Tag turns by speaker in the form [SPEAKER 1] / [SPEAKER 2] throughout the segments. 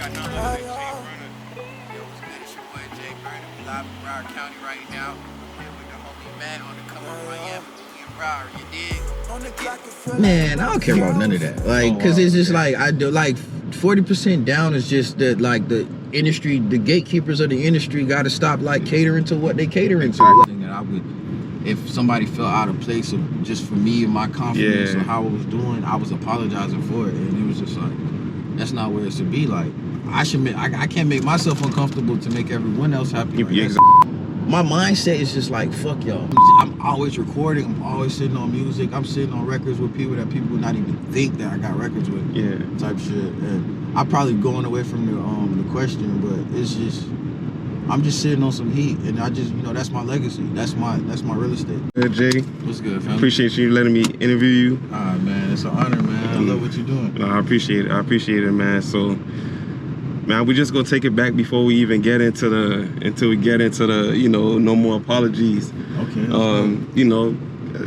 [SPEAKER 1] got none other than Jay Burna. Yo, what's good? It's your boy Jay Burna. We live in Broward County right now. Yeah, with the homie Matt on the Come Up Miami. We in Broward, you dig?
[SPEAKER 2] Man, I don't care about none of that. Like, cause it's just like I do. Like, 40% down is just that. Like the industry, the gatekeepers of the industry, got to stop like catering to what they catering to. That I would, if somebody felt out of place, of just for me and my confidence or how I was doing, I was apologizing for it, and it was just like, that's not where it should be. Like, I can't make myself uncomfortable to make everyone else happy. Like, my mindset is just like, fuck y'all. I'm always recording, I'm always sitting on music, I'm sitting on records with people that people would not even think that I got records with. Yeah. Type shit. And I'm probably going away from the question, but it's just, I'm just sitting on some heat, and I just, that's my legacy. That's my real estate.
[SPEAKER 3] Hey, Jay.
[SPEAKER 2] What's good, fam?
[SPEAKER 3] Appreciate you letting me interview you.
[SPEAKER 2] Alright, man, it's an honor, man. I love what you're doing.
[SPEAKER 3] No, I appreciate it, man. So, man, we just gonna take it back before we even get into the, no more apologies.
[SPEAKER 2] Okay.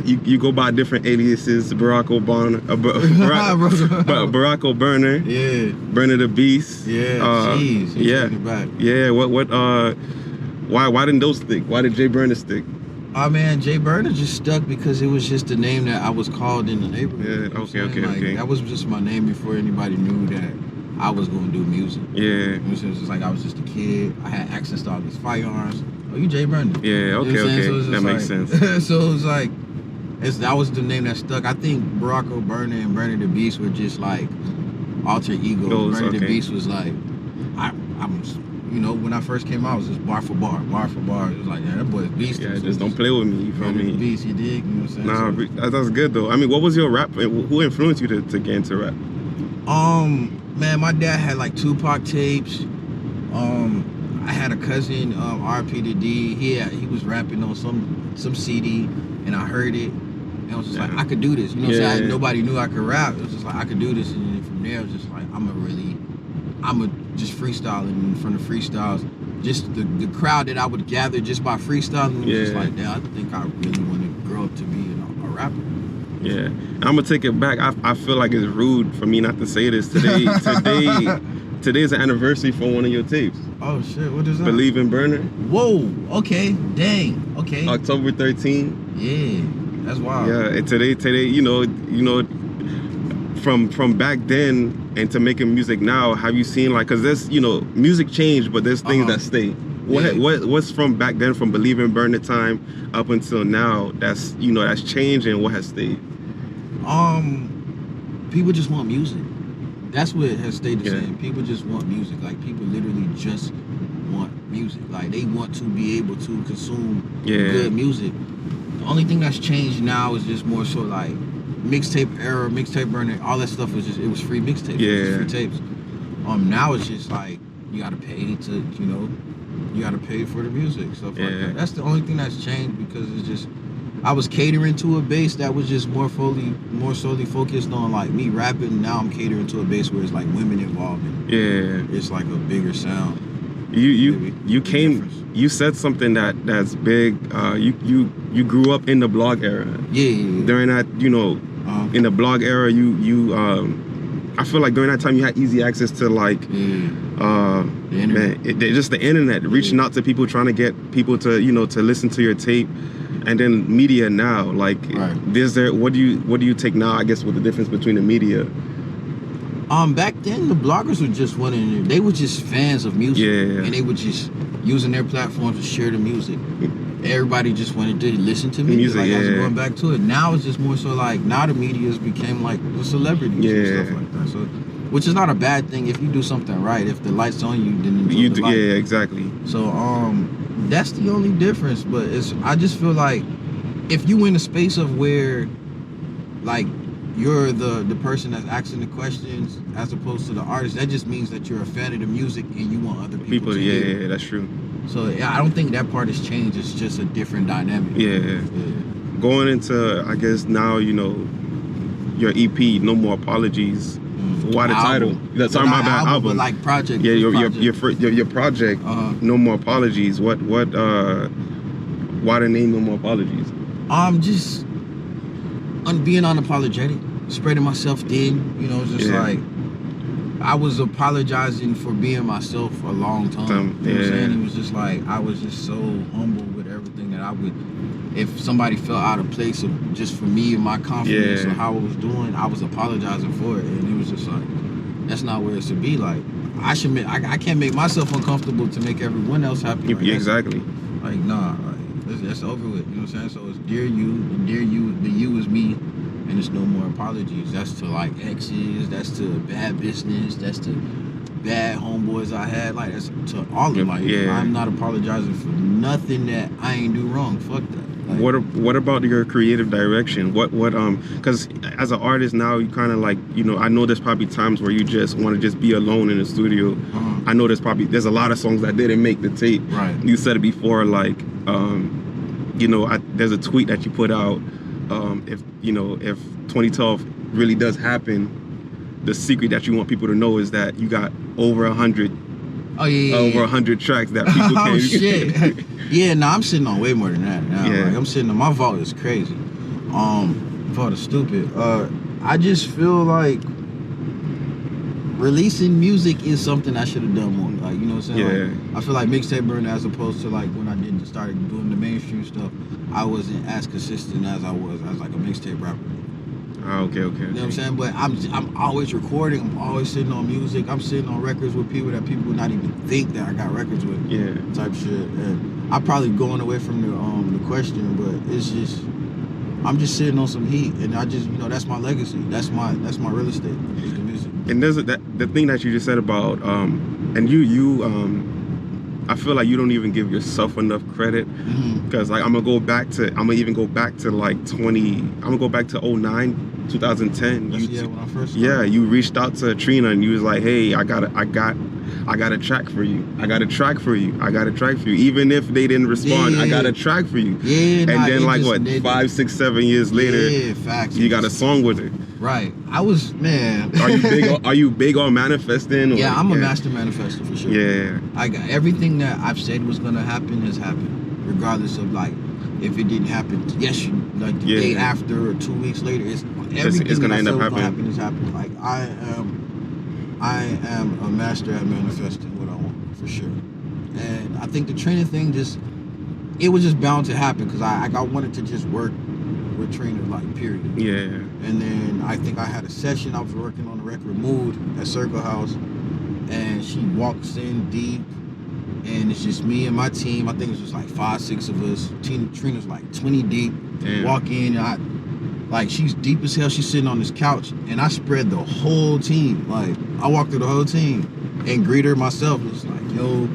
[SPEAKER 3] You go by different aliases, Barack Obama, Barack O'Burner,
[SPEAKER 2] yeah,
[SPEAKER 3] Burna the Beast,
[SPEAKER 2] yeah, jeez,
[SPEAKER 3] yeah. Why didn't those stick? Why did Jay Burna stick?
[SPEAKER 2] Oh man, Jay Burna just stuck because it was just the name that I was called in the neighborhood.
[SPEAKER 3] Yeah, okay.
[SPEAKER 2] That was just my name before anybody knew that I was gonna do music.
[SPEAKER 3] Yeah.
[SPEAKER 2] It was just like I was just a kid. I had access to all these firearms. Oh, you Jay Burna?
[SPEAKER 3] Yeah, okay. So that makes sense.
[SPEAKER 2] So it was like, that was the name that stuck. I think Barack O'Burner and Burna the Beast were just like alter egos. Burna the Beast was like, when I first came out, it was just bar for bar. It was like, yeah, that boy's beast.
[SPEAKER 3] Yeah, just don't play with me, you feel me?
[SPEAKER 2] Beast, you dig? You know what I'm saying?
[SPEAKER 3] Nah, that's good though. I mean, what was your rap? Who influenced you to get into rap?
[SPEAKER 2] Man, my dad had like Tupac tapes. I had a cousin, RP to D. He was rapping on some CD, and I heard it, and I was just like, I could do this. You know what I'm saying? Nobody knew I could rap. It was just like, I could do this, and then from there, it was just like, I'm just freestyling. And from the freestyles, just the crowd that I would gather just by freestyling was just like, damn, I think I really want to grow up to be a rapper.
[SPEAKER 3] Yeah, I'm gonna take it back. I feel like it's rude for me not to say this today. Today's an anniversary for one of your tapes.
[SPEAKER 2] Oh shit, what is that?
[SPEAKER 3] Believe in Burna.
[SPEAKER 2] Whoa, okay, dang, okay.
[SPEAKER 3] October 13.
[SPEAKER 2] Yeah, that's wild.
[SPEAKER 3] Yeah, and today, from back then and to making music now, have you seen like, cause there's, music changed, but there's things that stay. What's from back then, from Believe in Burna time up until now, that's that's changed, and what has stayed?
[SPEAKER 2] People just want music. That's what has stayed the same. People just want music. Like, people literally just want music. Like, they want to be able to consume good music. The only thing that's changed now is just more so like mixtape era, mixtape burning, all that stuff was just, it was free mixtapes. Yeah. It was free tapes. Now it's just like, you gotta pay to, you gotta pay for the music, stuff like that. That's the only thing that's changed, because it's just, I was catering to a base that was just more solely focused on like me rapping. Now I'm catering to a base where it's like women involved in. It's like a bigger sound.
[SPEAKER 3] You said something that's big. You grew up in the blog era. During that, in the blog era, I feel like during that time you had easy access to like the internet. Just the internet, reaching out to people, trying to get people to to listen to your tape. And then media now, like, what do you take now, I guess, with the difference between the media?
[SPEAKER 2] Back then, the bloggers were just they were just fans of music. And they were just using their platforms to share the music. Everybody just wanted to listen to music. Like, I was going back to it. Now it's just more so like, now the media's became like the celebrities and stuff like that. So, which is not a bad thing if you do something right. If the light's on you, then you do.
[SPEAKER 3] Yeah, exactly.
[SPEAKER 2] So, that's the only difference. But I just feel like, if you in a space of where like you're the person that's asking the questions as opposed to the artist, that just means that you're a fan of the music and you want other people to hear.
[SPEAKER 3] Yeah, that's true.
[SPEAKER 2] So I don't think that part has changed. It's just a different dynamic.
[SPEAKER 3] Going into, I guess now, your EP, No More Apologies. Why the title? That's talking about that album.
[SPEAKER 2] But like project.
[SPEAKER 3] Yeah, your project. No More Apologies. Why the name No More Apologies?
[SPEAKER 2] Just being unapologetic, spreading myself thin. Just like, I was apologizing for being myself for a long time. You know what I'm saying? It was just like, I was just so humble with everything that I would, if somebody felt out of place of just for me and my confidence or how I was doing, I was apologizing for it. And it was just like, that's not where it should be. Like, I can't make myself uncomfortable to make everyone else happy. Like,
[SPEAKER 3] exactly.
[SPEAKER 2] Like, nah, like, that's over with. You know what I'm saying? So it's dear you, and dear you, the you is me. And it's no more apologies. That's to like exes, that's to bad business, that's to bad homeboys I had. Like, that's to all of them. Like, I'm not apologizing for nothing that I ain't do wrong. Fuck that. Like,
[SPEAKER 3] what about your creative direction? What because as an artist now, you kind of like, you know, I know there's probably times where you just want to just be alone in the studio. I know there's a lot of songs that didn't make the tape.
[SPEAKER 2] Right.
[SPEAKER 3] You said it before, like, you know, there's a tweet that you put out. If 2012 really does happen, the secret that you want people to know is that you got over 100 over 100 tracks that people can't.
[SPEAKER 2] Oh shit. Yeah, no, I'm sitting on way more than that now. Like, I'm sitting on, my vault is crazy. Vault is stupid. I just feel like releasing music is something I should have done more. Like, you know what I'm saying? Like, I feel like mixtape Burna, as opposed to like when I started doing the mainstream stuff, I wasn't as consistent as I was as like a mixtape rapper.
[SPEAKER 3] Okay.
[SPEAKER 2] You know what I'm saying? But I'm always recording. I'm always sitting on music. I'm sitting on records with people that people would not even think that I got records with. Type shit. And I'm probably going away from the question, but it's just, I'm just sitting on some heat, and I just, you know, that's my legacy. That's my real estate. It's the music.
[SPEAKER 3] And there's the thing that you just said about and you I feel like you don't even give yourself enough credit, because like I'm gonna even go back to like 2009, 2010.
[SPEAKER 2] When I first started.
[SPEAKER 3] You reached out to Trina and you was like, hey, I got a track for you. I got a track for you. Even if they didn't respond, I got a track for you. And then like what, 5, 6, 7 years later,
[SPEAKER 2] facts.
[SPEAKER 3] you got a song with her.
[SPEAKER 2] Right. I was, man.
[SPEAKER 3] Are you big on manifesting?
[SPEAKER 2] Yeah, I'm a master manifester for sure.
[SPEAKER 3] Yeah.
[SPEAKER 2] I got everything that I've said was gonna happen has happened, regardless of like if it didn't happen. Like the day after or 2 weeks later, everything
[SPEAKER 3] it's gonna
[SPEAKER 2] that
[SPEAKER 3] end
[SPEAKER 2] I
[SPEAKER 3] up
[SPEAKER 2] said was gonna
[SPEAKER 3] happening.
[SPEAKER 2] happen has happened. Like I am a master at manifesting what I want for sure. And I think the training thing it was just bound to happen because I wanted to just work with Trina, like, period. And then I think I had a session. I was working on the record Mood at Circle House, and she walks in deep, and it's just me and my team. I think it's just like 5, 6 of us. Trina's like 20 deep. Walk in, and she's deep as hell. She's sitting on this couch, and I spread the whole team. Like, I walked through the whole team and greet her myself. It's like, yo,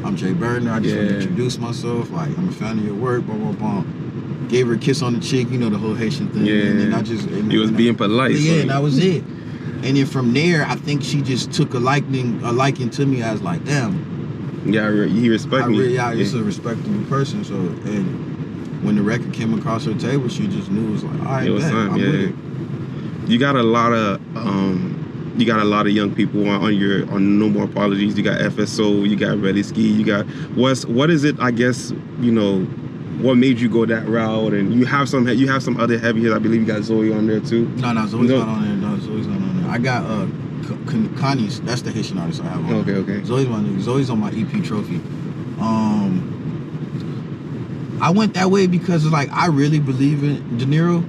[SPEAKER 2] I'm Jay Burna. I just want to introduce myself. Like, I'm a fan of your work. Blah, blah, blah. Gave her a kiss on the cheek, you know, the whole Haitian thing. And then I just...
[SPEAKER 3] He was being polite.
[SPEAKER 2] Yeah, and that was it. And then from there, I think she just took a liking to me as like, damn.
[SPEAKER 3] Yeah, he respected me.
[SPEAKER 2] Yeah, just a respectable person. So, and when the record came across her table, she just knew it was like, all right, I'm with it.
[SPEAKER 3] You got a lot of young people on No More Apologies. You got FSO, you got Ready Ski, you got what is it? I guess, you know, what made you go that route? And you have some other heavy hitters. I believe you got Zoe on there too.
[SPEAKER 2] No, Zoe's not on there. No, Zoe's not on there. I got Connie's. That's the Haitian artist I have on.
[SPEAKER 3] Okay.
[SPEAKER 2] Zoe's on my EP trophy. I went that way because like I really believe in De Niro.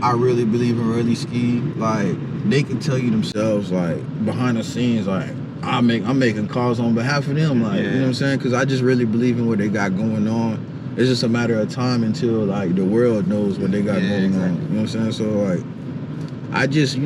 [SPEAKER 2] I really believe in Really Ski. Like, they can tell you themselves, like, behind the scenes, like, I'm making calls on behalf of them, like, you know what I'm saying? Because I just really believe in what they got going on. It's just a matter of time until, like, the world knows what they got going on. You know what I'm saying? So, like, I just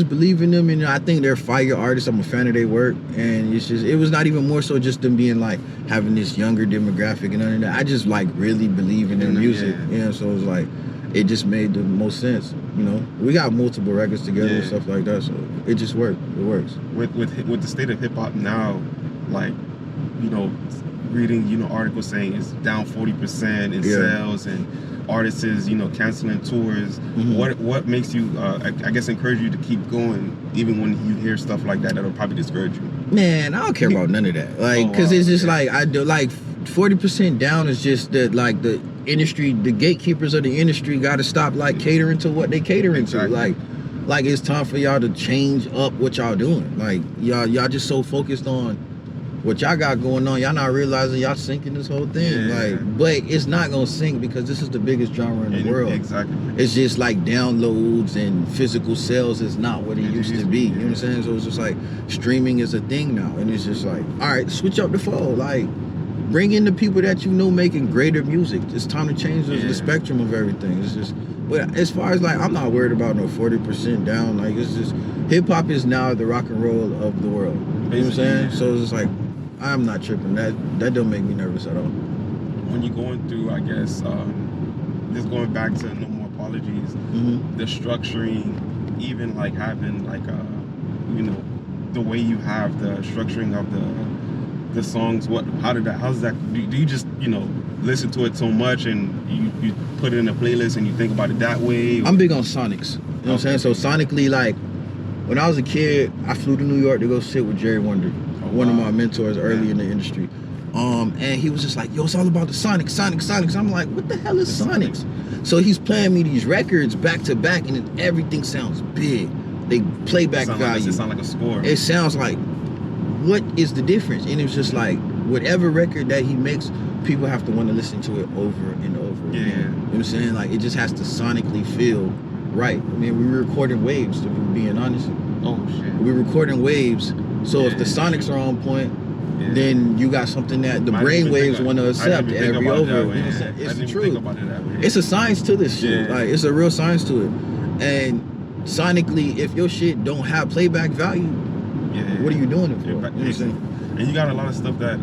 [SPEAKER 2] believe in them, and I think they're fire artists. I'm a fan of their work, and it was not even more so just them being, like, having this younger demographic and none of that. I just, like, really believe in their music. Yeah, so it's like, it just made the most sense, you know. We got multiple records together and stuff like that, so it just worked. It works.
[SPEAKER 3] With the state of hip hop now, like, you know, reading, you know, articles saying it's down 40% in sales, and artists is, you know, canceling tours. What makes you, I guess, encourage you to keep going, even when you hear stuff like that'll probably discourage you?
[SPEAKER 2] Man, I don't care about none of that. Like, because it's just like, I do, like, 40% down is just that, like, the industry, the gatekeepers of the industry got to stop, like, catering to what they catering to. Like, like it's time for y'all to change up what y'all doing. Like y'all just so focused on what y'all got going on, y'all not realizing y'all sinking this whole thing.
[SPEAKER 3] Yeah.
[SPEAKER 2] Like, but it's not gonna sink because this is the biggest genre in the world.
[SPEAKER 3] Exactly.
[SPEAKER 2] It's just like downloads and physical sales is not what it used to be. You know what I'm saying? So it's just like streaming is a thing now, and it's just like, all right, switch up the flow. Like, bring in the people that you know making greater music. It's time to change the spectrum of everything. It's just, but as far as like, I'm not worried about no 40% down. Like, it's just hip hop is now the rock and roll of the world. You know what I'm saying? So it's just like, I'm not tripping. That don't make me nervous at all.
[SPEAKER 3] When you're going through, I guess, just going back to No More Apologies, the structuring, even like having like you know, the way you have the structuring of the songs. How's that? Do you just, you know, listen to it so much and you put it in a playlist and you think about it that way? Or?
[SPEAKER 2] I'm big on sonics. You know what I'm saying? So sonically, like when I was a kid, I flew to New York to go sit with Jerry Wonder. One of my mentors early in the industry. And he was just like, yo, it's all about the sonics. I'm like, what the hell is sonics? So he's playing me these records back to back and everything sounds big. They playback value.
[SPEAKER 3] It sounds like a score.
[SPEAKER 2] It sounds like, what is the difference? And it was just like, whatever record that he makes, people have to want to listen to it over and over again. You know what I'm saying? Like, it just has to sonically feel right. I mean, we were recording waves, to be being honest.
[SPEAKER 3] Oh, shit.
[SPEAKER 2] We were recording waves. So if the sonics are on point, then you got something that the brain waves want to accept every over. It's the truth. It's a science to this shit. Like, it's a real science to it. And sonically, if your shit don't have playback value, what are you doing it for? You know what I'm saying?
[SPEAKER 3] And you got a lot of stuff that,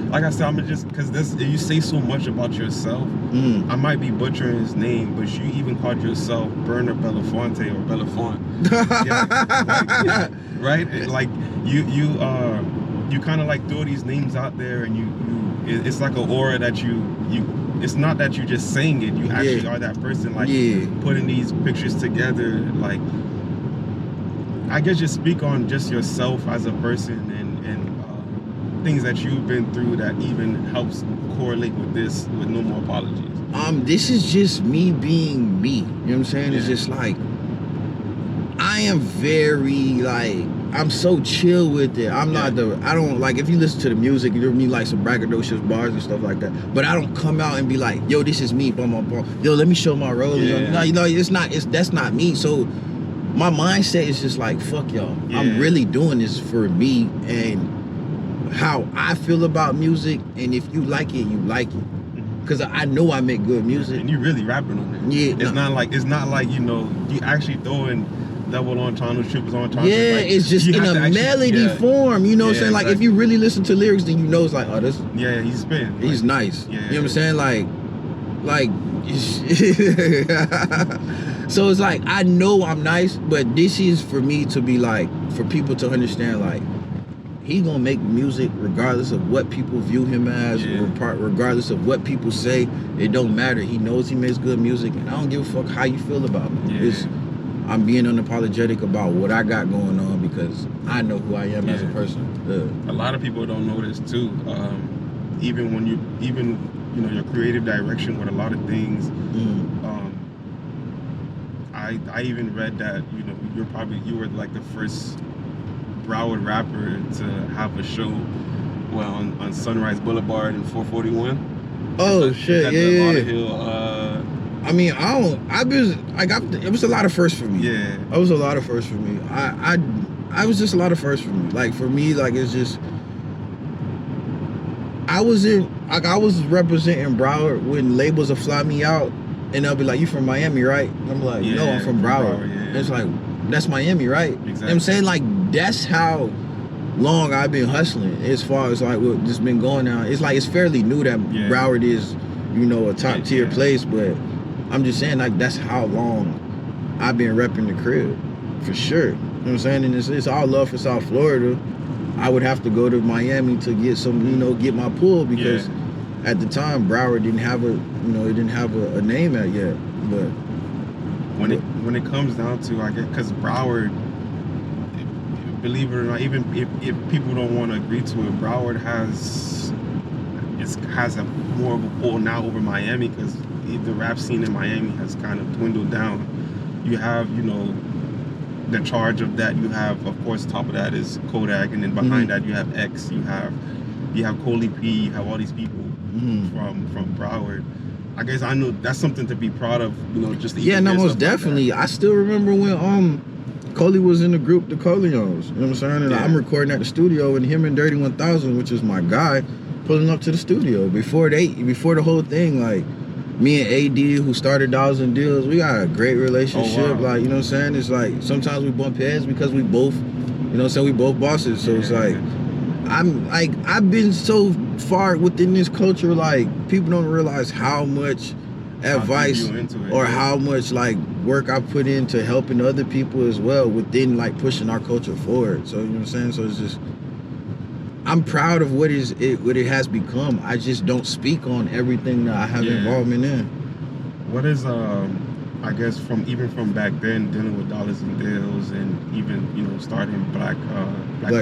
[SPEAKER 3] like I said, I'm just, because you say so much about yourself. I might be butchering his name, but you even called yourself Burna Belafonte or Belafont. Right? Like you kind of like throw these names out there, and it's like an aura that you it's not that you just saying it, you actually are that person, like putting these pictures together. Like, I guess just speak on just yourself as a person and things that you've been through that even helps correlate with No More Apologies.
[SPEAKER 2] This is just me being me. You know what I'm saying? It's just like, I am very, like, I'm so chill with it. I don't, like, if you listen to the music, you need like some braggadocious bars and stuff like that. But I don't come out and be like, yo, this is me, bum, bum, bum. Yo, let me show my role. No, you know, that's not me. So my mindset is just like, fuck y'all. I'm really doing this for me and how I feel about music. And if you like it, you like it. Because I know I make good music. And
[SPEAKER 3] you really rapping on it. Yeah. It's not like, you know, you actually throwing double entendres, triple entendres.
[SPEAKER 2] Yeah, like, it's just in a melody form. You know what I'm saying? Like, if you really listen to lyrics, then you know it's like, oh, this.
[SPEAKER 3] Yeah, he's spitting.
[SPEAKER 2] He's nice. You know what I'm saying? Like. So it's like, I know I'm nice, but this is for me to be like, for people to understand, like, he gonna make music regardless of what people view him as, regardless of what people say. It don't matter. He knows he makes good music, and I don't give a fuck how you feel about me. I'm being unapologetic about what I got going on because I know who I am as a person.
[SPEAKER 3] A lot of people don't know this too. Even when you know, your creative direction with a lot of things. I even read that, you know, you were like the first Broward rapper to have a show, well, on Sunrise Boulevard in 441.
[SPEAKER 2] Oh shit!
[SPEAKER 3] Lauderdale,
[SPEAKER 2] I mean, it was a lot of firsts for me.
[SPEAKER 3] Yeah.
[SPEAKER 2] It was a lot of firsts for me. I was just a lot of firsts for me. Like, for me, like, it's just, I was representing Broward when labels will fly me out and they'll be like, you from Miami, right? And I'm like, no, I'm from Broward. And it's like, that's Miami, right? Exactly. You know what I'm saying? Like, that's how long I've been hustling as far as like what just been going on. It's like, it's fairly new that Broward is, you know, a top tier place, but I'm just saying, like, that's how long I've been repping the crib, for sure. You know what I'm saying? And it's all love for South Florida. I would have to go to Miami to get some, you know, get my pull, because at the time Broward didn't have a name out yet. But
[SPEAKER 3] when it comes down to, I guess, because Broward, believe it or not, even if people don't want to agree to it, Broward has a more of a pull now over Miami, because the rap scene in Miami has kind of dwindled down. You have, you know, the charge of that, you have, of course, top of that is Kodak, and then behind that you have X, you have Coley P, you have all these people from Broward. I guess I know that's something to be proud of, you know, just
[SPEAKER 2] yeah, no, most definitely. I still remember when Coley was in the group, the Coleons, you know what I'm saying? And I'm recording at the studio, and him and Dirty 1000, which is my guy, pulling up to the studio before the whole thing. Like, me and AD, who started Dollars and Deals, we got a great relationship.
[SPEAKER 3] Oh, wow.
[SPEAKER 2] Like, you know what I'm saying? It's like sometimes we bump heads because we both, you know what I'm saying, we both bosses. So it's like, I've been so far within this culture, like, people don't realize how much advice or how much like work I put into helping other people as well within like pushing our culture forward. So you know what I'm saying? So it's just, I'm proud of what it has become. I just don't speak on everything that I have involvement in.
[SPEAKER 3] What is I guess from back then, dealing with Dollars and Deals, and even, you know, starting Black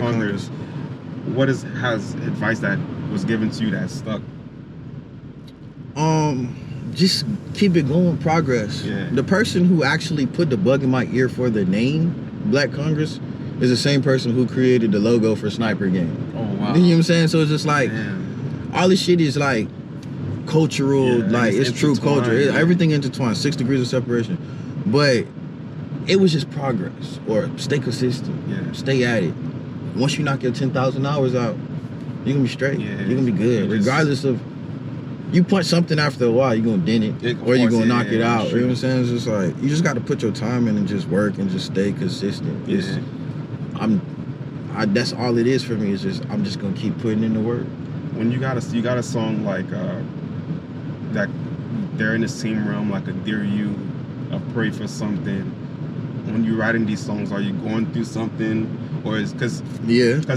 [SPEAKER 3] Congress, what has advice that was given to you that stuck?
[SPEAKER 2] Just keep it going, progress. Yeah. The person who actually put the bug in my ear for the name Black Congress is the same person who created the logo for Sniper Game.
[SPEAKER 3] Oh, wow.
[SPEAKER 2] You know what I'm saying? So it's just like, all this shit is like cultural, like it's true culture. Everything intertwined, 6 degrees of separation. But it was just progress, or stay consistent, stay at it. Once you knock your 10,000 hours out, you're gonna be straight. You're gonna be good, regardless of, you punch something after a while, you're gonna dent it, or you're gonna knock it out. You know what I'm saying? It's just like, you just got to put your time in and just work and just stay consistent. That's all it is for me. Is just, I'm just gonna keep putting in the work.
[SPEAKER 3] When you got a song like that, they're in the same realm, like a Dear You, a Pray for Something. When you're writing these songs, are you going through something, or is because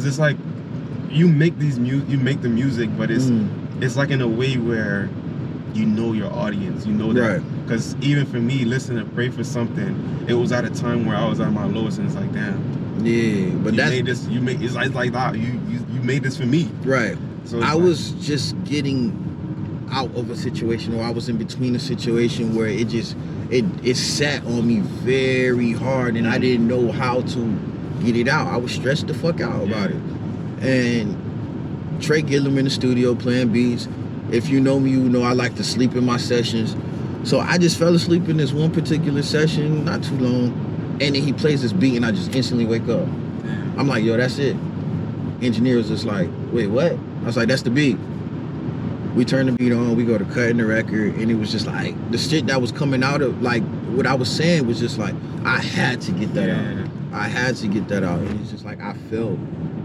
[SPEAKER 3] it's like you make the music, but it's like in a way where you know your audience, you know that. Because even for me, listening to Pray for Something, it was at a time where I was at my lowest, and it's like, damn.
[SPEAKER 2] Yeah, but
[SPEAKER 3] it's like that. You made this for me. Right.
[SPEAKER 2] So I was just getting out of a situation, or I was in between a situation where it sat on me very hard, and I didn't know how to get it out. I was stressed the fuck out about it. And Trey Gillum in the studio playing beats. If you know me, you know I like to sleep in my sessions. So I just fell asleep in this one particular session, not too long, and then he plays this beat and I just instantly wake up. I'm like, yo, that's it. Engineer was just like, wait, what? I was like, that's the beat. We turn the beat on, we go to cutting the record, and it was just like, the shit that was coming out of, like, what I was saying was just like, I had to get that out. I had to get that out. And it's just like, I felt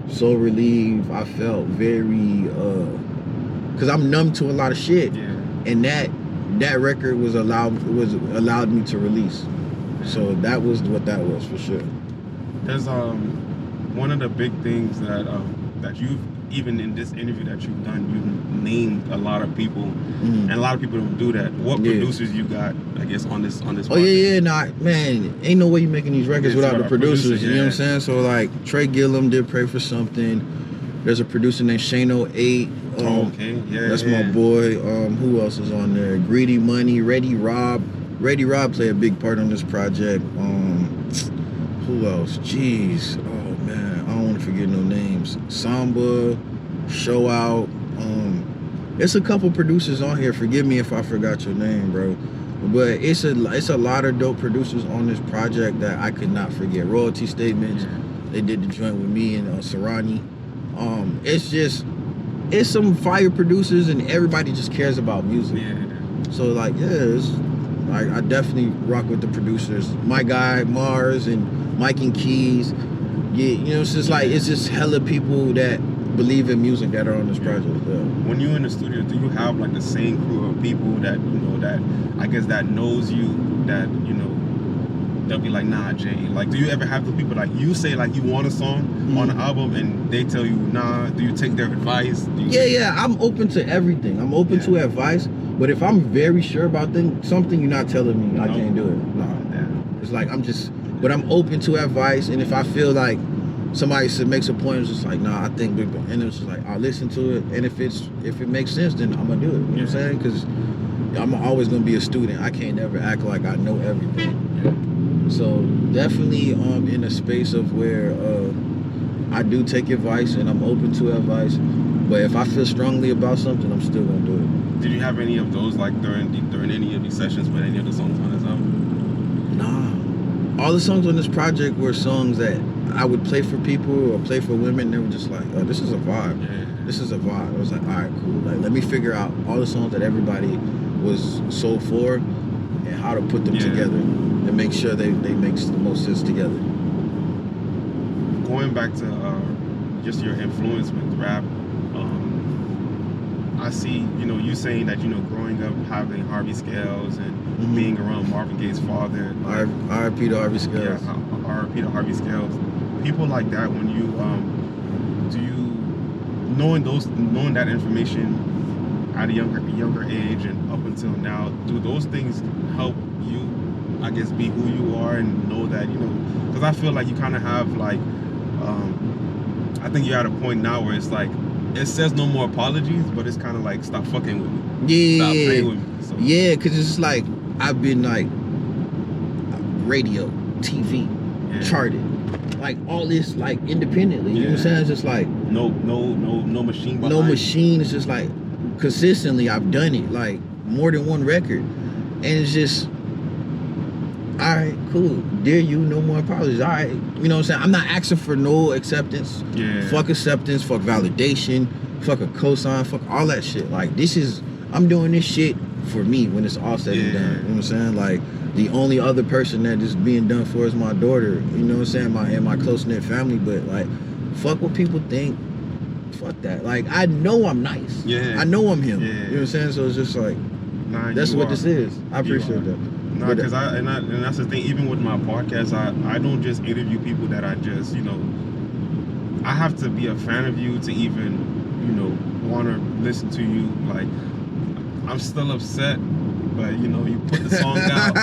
[SPEAKER 2] so relieved. I felt very, because I'm numb to a lot of shit. And that record was allowed me to release. So that was what that was, for sure.
[SPEAKER 3] There's one of the big things that you've, even in this interview that you've done, you've named a lot of people, and a lot of people don't do that. What producers you got, I guess, on this project?
[SPEAKER 2] Man, ain't no way you making these records without the producers. You know what I'm saying? So like, Trey Gillum did Pray for Something. There's a producer named Shano 8. That's my boy. Who else is on there? Greedy Money, Ready Rob played a big part on this project. Who else? Jeez. Oh man, I don't want to forget no names. Samba, Show Out. It's a couple producers on here. Forgive me if I forgot your name, bro. But it's a lot of dope producers on this project that I could not forget. Royalty Statements. They did the joint with me and Sarani. It's some fire producers, and everybody just cares about music. So like, I definitely rock with the producers. My guy Mars and Mike and Keys. You know, it's just hella people that believe in music that are on this project.
[SPEAKER 3] When you're in the studio, do you have like the same crew of people that, you know, that I guess that knows you, that, you know, they'll be like, nah, Jay? Like, do you ever have the people like, you say like you want a song on the album and they tell you nah? Do you take their advice?
[SPEAKER 2] I'm open to everything. I'm open to advice, but if I'm very sure about something, you're not telling me I can't do it. No. It's like, but I'm open to advice, and if I feel like somebody makes a point, it's just like, nah, I think, and it's just like, I'll listen to it, and if it makes sense, then I'm gonna do it. You know what I'm saying? Because I'm always gonna be a student. I can't never act like I know everything. So definitely in a space of where I do take advice and I'm open to advice. But if I feel strongly about something, I'm still gonna do it.
[SPEAKER 3] Did you have any of those like during any of these sessions with any of the songs on his album?
[SPEAKER 2] Nah. All the songs on this project were songs that I would play for people or play for women. They were just like, oh, this is a vibe.
[SPEAKER 3] Yeah.
[SPEAKER 2] This is a vibe. I was like, all right, cool. Like, let me figure out all the songs that everybody was sold for and how to put them together and make sure they make the most sense together.
[SPEAKER 3] Going back to just your influence with rap, I see, you saying that, growing up having Harvey Scales and being around Marvin Gaye's father.
[SPEAKER 2] R.I.P. to Harvey Scales.
[SPEAKER 3] Yeah, R.I.P. to Harvey Scales. People like that, when you, knowing that information at a younger age and up until now, do those things help you, I guess, be who you are and know that, because I feel like you kind of have like, I think you're at a point now where it's like, it says no more apologies, but it's kind of like, stop fucking with me.
[SPEAKER 2] Yeah.
[SPEAKER 3] Stop playing with me. So.
[SPEAKER 2] Yeah, because it's like, I've been like, radio, TV, charted. Like all this like independently. You know what I'm saying? It's just like
[SPEAKER 3] no machine behind.
[SPEAKER 2] No machine. It's just like consistently I've done it. Like more than one record. And it's just alright, cool. Dear you, no more apologies. Alright. You know what I'm saying? I'm not asking for no acceptance.
[SPEAKER 3] Yeah.
[SPEAKER 2] Fuck acceptance, fuck validation, fuck a cosign, fuck all that shit. Like I'm doing this shit for me when it's all said and done. You know what I'm saying? Like the only other person that is being done for is my daughter, you know what I'm saying, my close-knit family, but like, fuck what people think, fuck that. Like, I know I'm nice.
[SPEAKER 3] Yeah.
[SPEAKER 2] I know I'm him.
[SPEAKER 3] Yeah.
[SPEAKER 2] You know what I'm saying? So it's just like, that's what this is. I appreciate that.
[SPEAKER 3] No, because and that's the thing, even with my podcast, I don't just interview people that I just, I have to be a fan of you to even, want to listen to you. Like, I'm still upset. But you put the song out.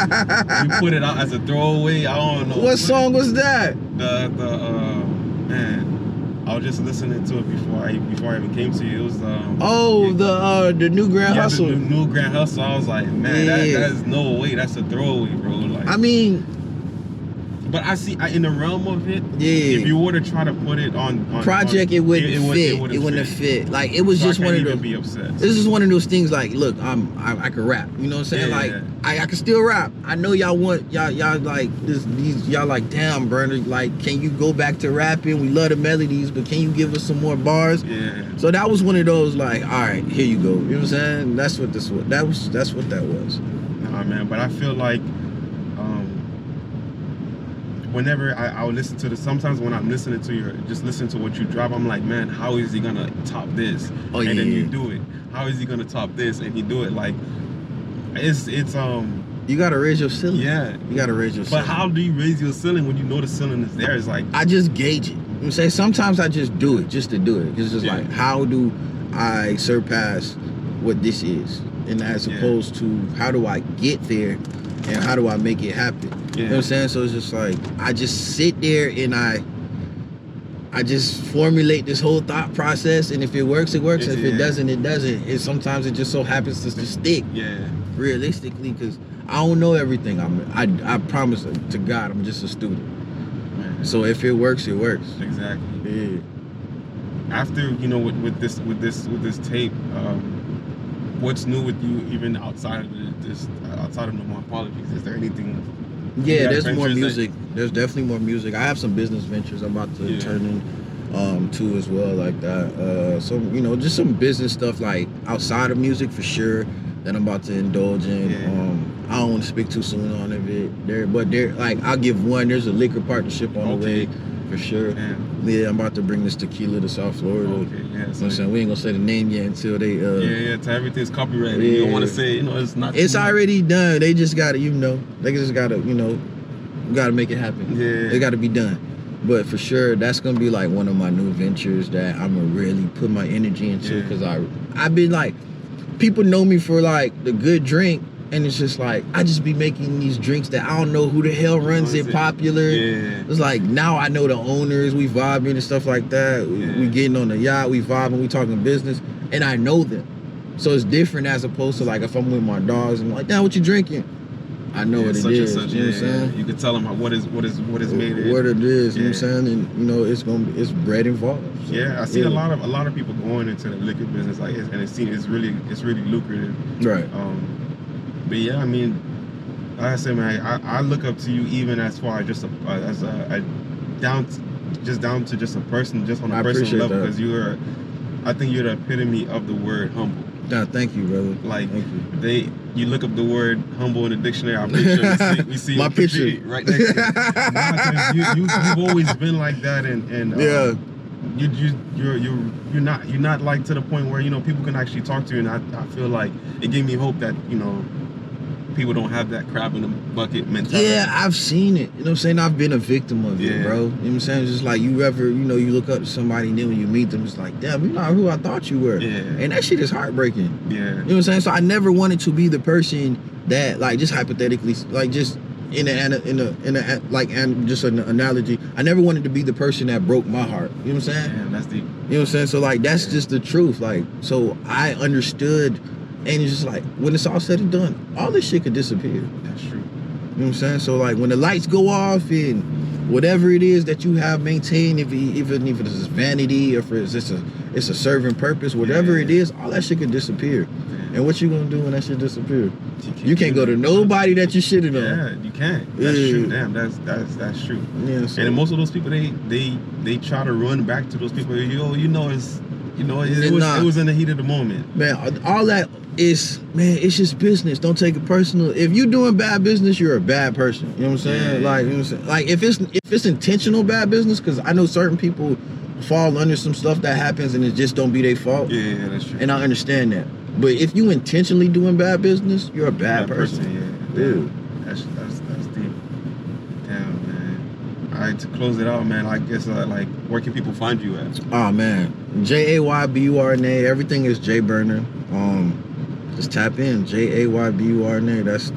[SPEAKER 3] You put it out as a throwaway. I don't know.
[SPEAKER 2] What song was that?
[SPEAKER 3] Man, I was just listening to it before I even came to you. It was
[SPEAKER 2] the New Grand Hustle.
[SPEAKER 3] The New Grand Hustle. I was like, man, that is no way. That's a throwaway, bro. Like,
[SPEAKER 2] I mean,
[SPEAKER 3] but I see in the realm of it.
[SPEAKER 2] Yeah.
[SPEAKER 3] If you were to try to put it on
[SPEAKER 2] project, it wouldn't fit. It wouldn't fit. Like it was
[SPEAKER 3] so
[SPEAKER 2] just
[SPEAKER 3] I can't
[SPEAKER 2] one of
[SPEAKER 3] even
[SPEAKER 2] those.
[SPEAKER 3] Be upset.
[SPEAKER 2] This is one of those things. Like, look, I can rap. You know what I'm saying?
[SPEAKER 3] Yeah,
[SPEAKER 2] like, I can still rap. I know y'all want y'all like these. Y'all like, damn, Burna. Like, can you go back to rapping? We love the melodies, but can you give us some more bars?
[SPEAKER 3] Yeah.
[SPEAKER 2] So that was one of those. Like, all right, here you go. You know what I'm saying? That's what this was. That's what that was.
[SPEAKER 3] Nah, man. But I feel like. Whenever I would listen to sometimes when I'm listening to just listen to what you drop, I'm like, man, how is he gonna top this? And then you do it. How is he gonna top this? And you do it. Like, it's
[SPEAKER 2] you gotta raise your ceiling.
[SPEAKER 3] Yeah.
[SPEAKER 2] You gotta raise your ceiling.
[SPEAKER 3] But how do you raise your ceiling when you know the ceiling is there? It's like,
[SPEAKER 2] I just gauge it. You know say sometimes I just do it just to do it. It's just like, how do I surpass what this is? And as opposed to how do I get there and how do I make it happen? You know what I'm saying? So it's just like, I just sit there and I just formulate this whole thought process, and if it works, it works. If it doesn't, it doesn't. And sometimes it just so happens to just stick.
[SPEAKER 3] Yeah.
[SPEAKER 2] Realistically, because I don't know everything. I promise to God, I'm just a student.
[SPEAKER 3] Man.
[SPEAKER 2] So if it works, it works.
[SPEAKER 3] Exactly.
[SPEAKER 2] Yeah.
[SPEAKER 3] After with this tape, what's new with you even outside of No More Apologies? Is there anything?
[SPEAKER 2] Yeah, there's more music. There's definitely more music. I have some business ventures I'm about to turn in to as well, like that. So just some business stuff like outside of music for sure that I'm about to indulge in. I don't want to speak too soon on it. But like I'll give one. There's a liquor partnership on the way for sure. Yeah, I'm about to bring this tequila to South Florida.
[SPEAKER 3] Okay, yeah.
[SPEAKER 2] You know what I'm saying? We ain't gonna say the name yet until they
[SPEAKER 3] to everything's copyrighted. You don't want to say, it's not.
[SPEAKER 2] It's already done. They just gotta, they just gotta, we gotta make it happen.
[SPEAKER 3] Yeah.
[SPEAKER 2] It gotta be done. But for sure, that's gonna be like one of my new ventures that I'm gonna really put my energy into, because I've been like, people know me for like the good drink, and it's just like I just be making these drinks that I don't know who the hell runs it popular.
[SPEAKER 3] Yeah.
[SPEAKER 2] It's like now I know the owners, we vibing and stuff like that. We getting on the yacht, we vibing, we talking business, and I know them. So it's different as opposed to like if I'm with my dogs and I'm like, damn, what you drinking? I know what it
[SPEAKER 3] such
[SPEAKER 2] is.
[SPEAKER 3] And such,
[SPEAKER 2] you know what I'm saying?
[SPEAKER 3] You can tell them what is made it.
[SPEAKER 2] What it is. You know what I'm saying? And you know it's bread involved. So,
[SPEAKER 3] yeah, I see a lot of people going into the liquor business and it's really lucrative.
[SPEAKER 2] Right.
[SPEAKER 3] But yeah, I mean, like I said, man, I look up to you even as far as just down to just a person, just on a personal level, because I think you're the epitome of the word humble.
[SPEAKER 2] Nah, thank you, brother.
[SPEAKER 3] Like
[SPEAKER 2] you.
[SPEAKER 3] You look up the word humble in the dictionary. I'm pretty sure we see
[SPEAKER 2] my picture
[SPEAKER 3] right next to it. You've always been like that, and
[SPEAKER 2] yeah.
[SPEAKER 3] You're not like to the point where people can actually talk to you, and I feel like it gave me hope that people don't have that crab in the bucket mentality.
[SPEAKER 2] Yeah, I've seen it. You know what I'm saying? I've been a victim of it, bro. You know what I'm saying? It's just like you look up to somebody and then when you meet them, it's like, damn, you're not who I thought you were.
[SPEAKER 3] Yeah.
[SPEAKER 2] And that shit is heartbreaking.
[SPEAKER 3] Yeah.
[SPEAKER 2] You know what I'm saying? So I never wanted to be the person that, like, just hypothetically, like, just just an analogy, I never wanted to be the person that broke my heart. You know what I'm saying?
[SPEAKER 3] Yeah, that's deep.
[SPEAKER 2] You know what I'm saying? So like that's just the truth. Like, so I understood, and it's just like when it's all said and done, all this shit could disappear.
[SPEAKER 3] That's true.
[SPEAKER 2] You know what I'm saying? So like when the lights go off and whatever it is that you have maintained, even if it's vanity or if it's a serving purpose, whatever it is, all that shit can disappear. And what you gonna do when that shit disappears? You can't go to nobody that you shitted on.
[SPEAKER 3] Yeah, you can't. That's true. Damn, that's true. Yeah. So. And most of those people, they try to run back to those people. It was in the heat of the moment.
[SPEAKER 2] Man, all that is, man, it's just business. Don't take it personal. If you're doing bad business, you're a bad person. You know what I'm saying?
[SPEAKER 3] Yeah.
[SPEAKER 2] Like, you know what I'm saying? Like if it's intentional bad business, because I know certain people fall under some stuff that happens and it just don't be their fault.
[SPEAKER 3] Yeah, that's true.
[SPEAKER 2] And I understand that. But if you intentionally doing bad business, you're a bad person.
[SPEAKER 3] Yeah. Dude. That's deep. Damn, man. All right, to close it out, man, I guess like where can people find you at?
[SPEAKER 2] Oh man, JAYBURNA. Everything is J Burner. Just tap in JAYBURNA. That's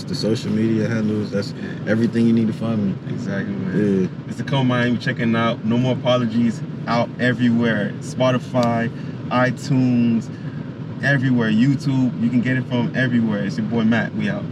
[SPEAKER 2] the social media handles. That's everything you need to find me.
[SPEAKER 3] Exactly, man. Yeah. It's TheComeUpMiami checking out. No More Apologies out everywhere. Spotify, iTunes, everywhere. YouTube. You can get it from everywhere. It's your boy Matt. We out.